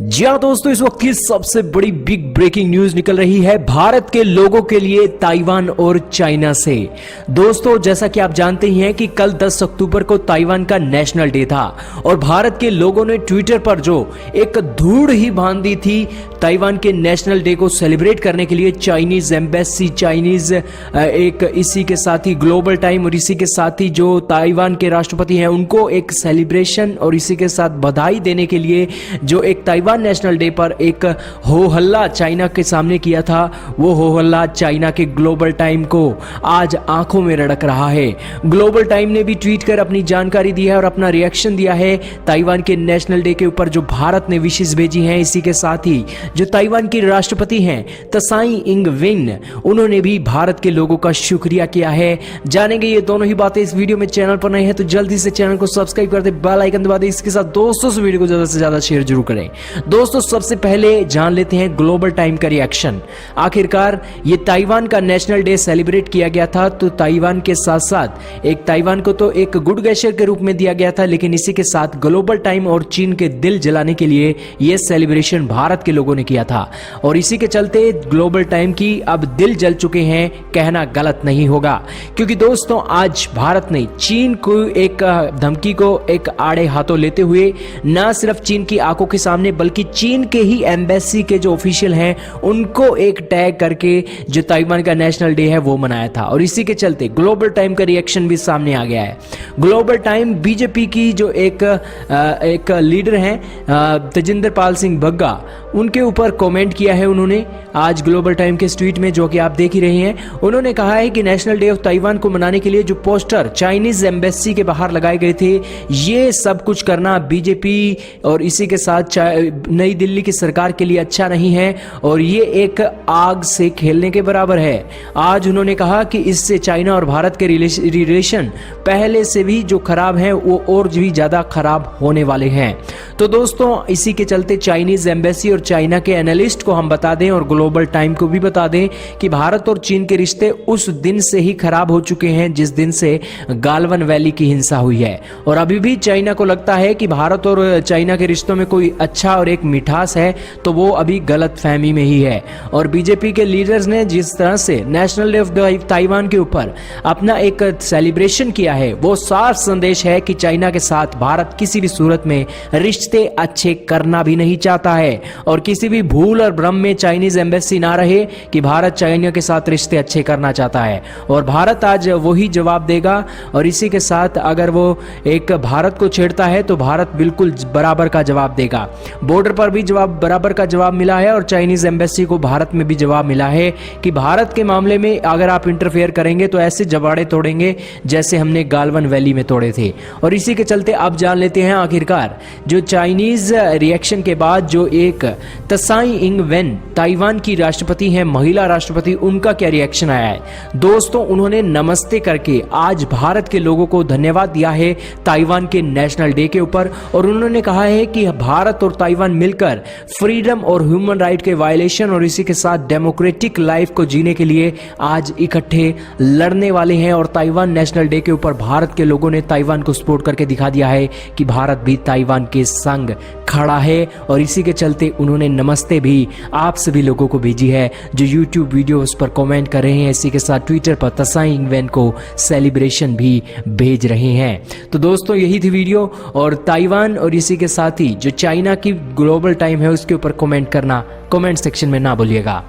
जी हाँ दोस्तों, इस वक्त की सबसे बड़ी बिग ब्रेकिंग न्यूज निकल रही है भारत के लोगों के लिए ताइवान और चाइना से। दोस्तों, जैसा कि आप जानते ही हैं कि कल 10 अक्टूबर को ताइवान का नेशनल डे था और भारत के लोगों ने ट्विटर पर जो एक धूड़ ही बांध दी थी ताइवान के नेशनल डे को सेलिब्रेट करने के लिए। चाइनीज एम्बेसी, चाइनीज एक इसी के साथ ही ग्लोबल टाइम और इसी के साथ ही जो ताइवान के राष्ट्रपति हैं उनको एक सेलिब्रेशन और इसी के साथ बधाई देने के लिए जो एक ताइवान नेशनल डे पर एक हो हल्ला चाइना के सामने किया था, वो हो हल्ला चाइना के ग्लोबल टाइम को आज आंखों में रड़क रहा है। ग्लोबल टाइम ने भी ट्वीट कर अपनी जानकारी दी है और अपना रिएक्शन दिया है ताइवान के नेशनल डे के ऊपर जो भारत ने विशेष भेजी हैं। इसी के साथ ही जो ताइवान की राष्ट्रपति हैं त्साई इंग वेन, उन्होंने भी भारत के लोगों का शुक्रिया किया है। जानेंगे ये दोनों ही बातें इस वीडियो में। चैनल पर नए हैं तो जल्दी से चैनल को सब्सक्राइब कर दे, बेल आइकन दबा दे, इसके साथ दोस्तों से वीडियो को ज्यादा से ज्यादा शेयर जरूर करें। दोस्तों, सबसे पहले जान लेते हैं ग्लोबल टाइम का रिएक्शन। आखिरकार ये ताइवान का नेशनल डे सेलिब्रेट किया गया था तो ताइवान के साथ साथ एक ताइवान को तो एक गुड गेस्चर के रूप में दिया गया था, लेकिन इसी के साथ ग्लोबल टाइम और चीन के दिल जलाने के लिए यह सेलिब्रेशन भारत के लोगों ने किया था और इसी के चलते ग्लोबल टाइम की अब दिल जल चुके हैं, कहना गलत नहीं होगा। क्योंकि दोस्तों, आज भारत ने चीन को एक धमकी को एक आड़े हाथों लेते हुए न सिर्फ चीन की आंखों के सामने बल्कि चीन के ही एम्बेसी के जो ऑफिशियल हैं उनको एक टैग करके जो ताइवान का नेशनल डे है वो मनाया था और इसी के चलते ग्लोबल टाइम का रिएक्शन भी सामने आ गया है। ग्लोबल टाइम बीजेपी की जो एक लीडर हैं तेजिंदर पाल सिंह बग्गा, उनके ऊपर कमेंट किया है उन्होंने आज ग्लोबल टाइम के ट्वीट में, जो कि आप देख ही रहे हैं। उन्होंने कहा है कि नेशनल डे ऑफ ताइवान को मनाने के लिए जो पोस्टर चाइनीज एम्बेसी के बाहर लगाए गए थे, ये सब कुछ करना बीजेपी और इसी के साथ नई दिल्ली की सरकार के लिए अच्छा नहीं है और ये एक आग से खेलने के बराबर है। आज उन्होंने कहा कि इससे चाइना और भारत के रिलेशन पहले से भी जो खराब है वो और भी ज्यादा खराब होने वाले हैं। तो दोस्तों, इसी के चलते चाइनीज एम्बेसी और चाइना के एनालिस्ट को हम बता दें और ग्लोबल टाइम को भी बता दें कि भारत और चीन के रिश्ते उस दिन से ही खराब हो चुके हैं जिस दिन से गालवन वैली की हिंसा हुई है और अभी भी चाइना को लगता है कि भारत और चाइना के रिश्तों में कोई अच्छा और एक मिठास है, तो वो अभी गलत फहमी में ही है। और बीजेपी के लीडर्स ने जिस तरह से नेशनल डे ऑफ ताइवान के ऊपर अपना एक सेलिब्रेशन किया है, वो साफ संदेश है कि चाइना के साथ भारत किसी भी सूरत में रिश्ते अच्छे करना भी नहीं चाहता है और किसी भी भूल और भ्रम में चाइनीज एम्बेसी ना रहे कि भारत चाइना के साथ रिश्ते अच्छे करना चाहता है और भारत आज वही जवाब देगा। और इसी के साथ अगर वो एक भारत को छेड़ता है तो भारत बिल्कुल बराबर का जवाब देगा। बॉर्डर पर भी बराबर का जवाब मिला है और चाइनीज एम्बेसी को भारत में भी जवाब मिला है कि भारत के मामले में अगर आप इंटरफेयर करेंगे तो ऐसे जबाड़े तोड़ेंगे जैसे हमने गालवन वैली में तोड़े थे। और इसी के चलते अब जान लेते हैं आखिरकार जो चाइनीज रिएक्शन के बाद जो एक त्साई इंग वेन ताइवान की राष्ट्रपति हैं, महिला राष्ट्रपति, उनका क्या रिएक्शन आया है। दोस्तों, उन्होंने नमस्ते करके आज भारत के लोगों को धन्यवाद दिया है ताइवान के नेशनल डे के ऊपर और उन्होंने कहा है कि भारत और ताइवान मिलकर फ्रीडम और ह्यूमन राइट के वायलेशन और इसी के साथ डेमोक्रेटिक लाइफ को जीने के लिए आज इकट्ठे लड़ने वाले हैं। और ताइवान नेशनल डे के ऊपर भारत के लोगों ने ताइवान को सपोर्ट करके दिखा दिया है कि भारत भी ताइवान के संग खड़ा है और इसी के चलते उन्होंने नमस्ते भी आप सभी लोगों को भेजी है जो यूट्यूब वीडियोस पर कमेंट कर रहे हैं। इसी के साथ ट्विटर पर त्साई इंग वेन को सेलिब्रेशन भी भेज रहे हैं। तो दोस्तों, यही थी वीडियो और ताइवान और इसी के साथ ही जो चाइना की ग्लोबल टाइम है उसके ऊपर कमेंट करना कमेंट सेक्शन में ना भूलिएगा।